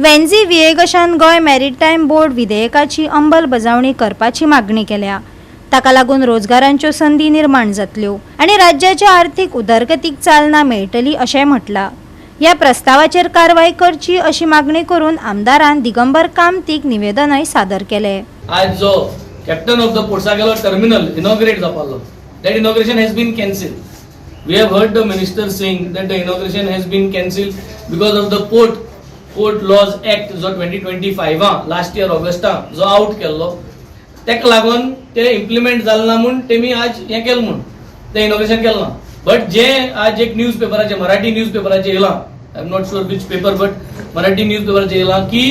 वेंझी विएगशान गोय maritime board विधेयकाची अंमलबजावणी करपाची मागणी केल्या. ताका लागून रोजगारांच्यो संधी निर्माण जातल्यो आणि राज्याच्या आर्थीक उदरगतीक चालना मेळटली अशें म्हटलां. ह्या प्रस्तावाचेर कारवाय करची अशी मागणी करून आमदारान दिगंबर कामतीक निवेदनय सादर केले. आज जो कॅप्टन ऑफ द पोर्ट्सागेलो टर्मिनल इनॉग्रेट जातालो, that inauguration has been cancelled. We have heard the minister saying that the inauguration has been cancelled because of the Port Laws Act जो 2025 last year August जो out केल्लो, तेका लागून ते implement Jalna म्हणून तेमी आज हे केलें म्हणून ते इनॉग्रेशन केलें ना. बट जे आज एक न्यूज पेपराचे मराठी न्यूज पेपराचे येयलां, I am not sure which paper but Marathi news पेपराचे येयलां की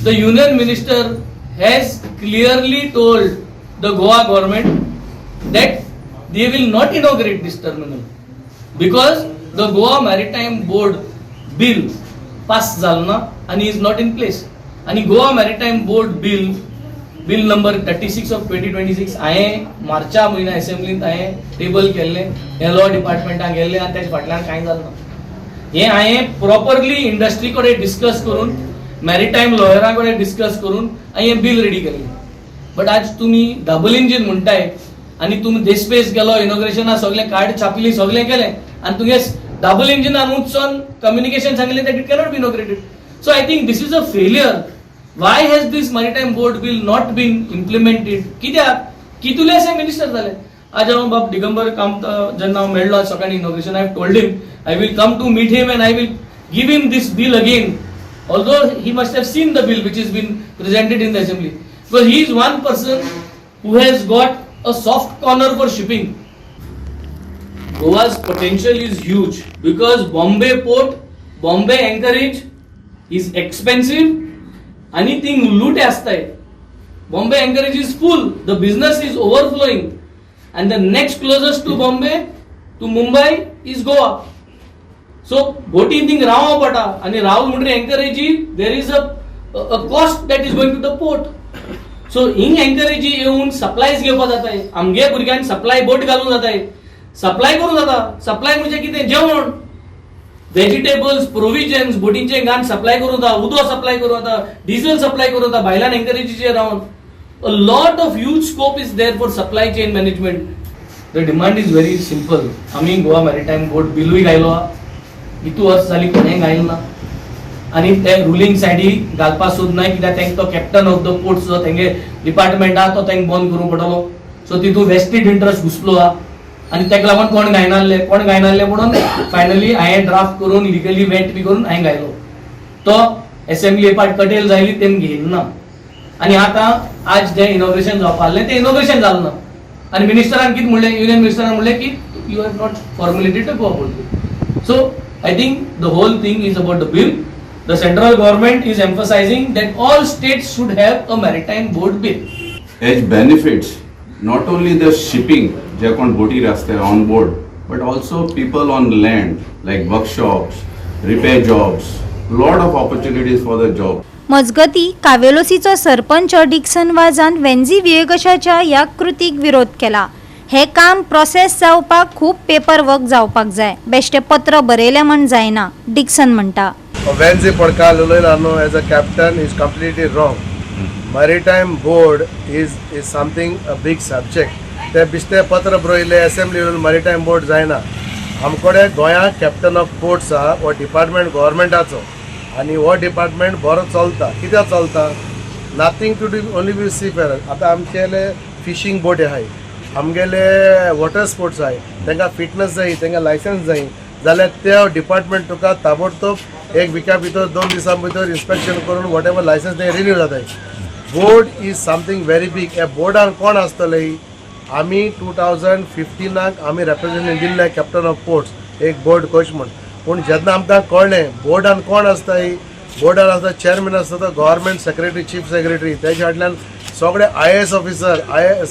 the union minister has clearly told the Goa government that they will not inaugurate this terminal because the Goa Maritime Board bill passed झालं and is not in place. आणि Goa Maritime Board bill number 36 of 2026 हांवें मार्चा म्हयन्या असेंब्लींत हांवें table केल्लें, हे law डिपार्टमेंटाक गेल्लें आनी तेच्या फाटल्यान कांय जालें ना. हें हांवें प्रॉपरली इंडस्ट्री कडेन डिस्कस करून मॅरिटायम लॉयरा कडेन डिस्कस करून हांवें बिल रेडी केलें. बट आज तुमी डबल इंजिन म्हणटाय आनी तुमी देशपेस गेलो इनॉग्रेशना सगळें कार्ड छापली सगळें केलें आनी तुगे डबल इंजिनान वचून कम्युनिकेशन सांगलें that it cannot be inaugurated. So I think this is a failure. Why has this maritime board bill not been implemented? कित्याक कितुले अशे मिनिस्टर जाले. आज हांव बाब दिगंबर कामत जेन्ना हांव मेळ्ळो सकाळी inauguration, I have told him I will come to meet him and I will give him this bill again. Although he must have seen the bill which has been presented in the assembly, because he is one person who has got a soft corner for shipping. Goa's potential is huge because Bombay Port, Bombay anchorage is expensive. Anything loot astai. Bombay anchorage is full. The business is overflowing, and the next closest to Bombay, to Mumbai, is Goa. So boating thing राव पडटा आणि राव म्हणजे एंकरेजी there is a cost that is going to the port. So हिंग एंकरेजी येऊन supplies घेवपाक जाताय. आमगे भुरग्यांक सप्लाय बोट घालून जाताय, सप्लाय करून जाता. सप्लाय म्हणजे कितें? जेवण, व्हेजिटेबल्स, प्रोविजन्स बोटींचे घाण सप्लाय करून जाता, उदो सप्लाय करून जाता, डिझेल सप्लाय करून जाता भायल्यान एंकरेजीचे रावन. A lot of huge scope is there for supply chain management. The demand is very simple. आम्ही गोवा मॅरिटायम बोर्ड बिलूय घायलो, इतू वर्स जाली कोणें घायल ना आनी ते रुलींग सायडी घालपाक सोदनाय कित्याक तांकां तो कॅप्टन ऑफ द पोर्ट्स जो तेंगे डिपार्टमेंट आहा तो तांकां बंद करूंक पडटलो. सो तितून वेस्टेड इंट्रस्ट घुसलो आहा आनी ताका लागून कोण घायनासले म्हणून फायनली हांवें ड्राफ्ट करून लिगली वेट बी करून हांवें घायलो. तो असेंब्ली पार्ट कटेल जायली तेम घेयना ना. आनी आतां आज जें इनॉग्रेशन जावपा आसलें तें इनॉग्रेशन जालें ना. आनी मिनिस्टरान कितें म्हणलें, युनियन मिनिस्टरान म्हणलें की you have not formulated a board. So I think the whole thing is about the bill. The central government is emphasizing that all states should have a maritime board bill. As benefits, not only the shipping, जे कोण बोटी आसता on board, but also people on land, like workshops, repair jobs, lot of opportunities for the job. मजगती कावेलोसीचो sarpanch Dixon वाजान Venzy विएगशाच्या ह्या कृतीक विरोध केला. हे काम प्रोसेस जावपाक खूप पेपर वर्क जावपाक जाय, बेश्टे पत्र बरयले म्हण जायना, डिक्सन म्हणटा. वेंझी पडका उलयला न्हू as a captain is completely wrong. Maritime board is something a big subject. ते बिश्ते पत्र बरयले असेंब्ली मॅरिटायम बोर्ड जायना. आमकोडे गोंयांत कॅप्टन ऑफ पोर्ट्स आहा, हो डिपार्टमेंट गव्हर्मेंटाचो आनी हो डिपार्टमेंट बरो चलता. कित्याक चलता? Nothing to do only with sea fare. आतां आमचेले फिशींग बोटी आहाय, आमगेले वॉटर स्पोर्ट्स आहाय, तांकां फिटनेस जाय, तांकां लायसन्स जाय जाल्यार ते डिपार्टमेंट तुका ताबडतोब एक विका भितर 2 दिसां भितर इन्स्पेक्शन करून वॉट एवर लायसन्स ते रिन्यू जाताय. Board is something very big. ह्या बोर्डान कोण आसतले? आमी 2015 आमी रिप्रेझेंटेशन दिल्ले कॅप्टन ऑफ पोर्ट्स एक बोर्ड कोच म्हण. पूण जेन्ना आमकां कळ्ळें बोर्डान कोण आसताय, बोर्डान आसता चेअरमॅन आसता तो गव्हर्मेंट सेक्रेटरी, चीफ सेक्रेटरी, तेच्या फाटल्यान सगळे IAS officer,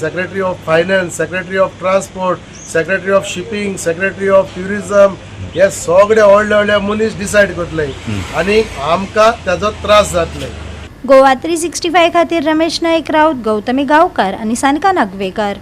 secretary of finance, secretary of transport, secretary of shipping, secretary of tourism, हे सगळे व्हडले व्हडले मनीस डिसायड करतले आनी आमकां ताजो त्रास जातले. गोवा 365 खातीर रमेश नाईक राऊत, गौतमी गांवकार आनी सानिका नागवेकर.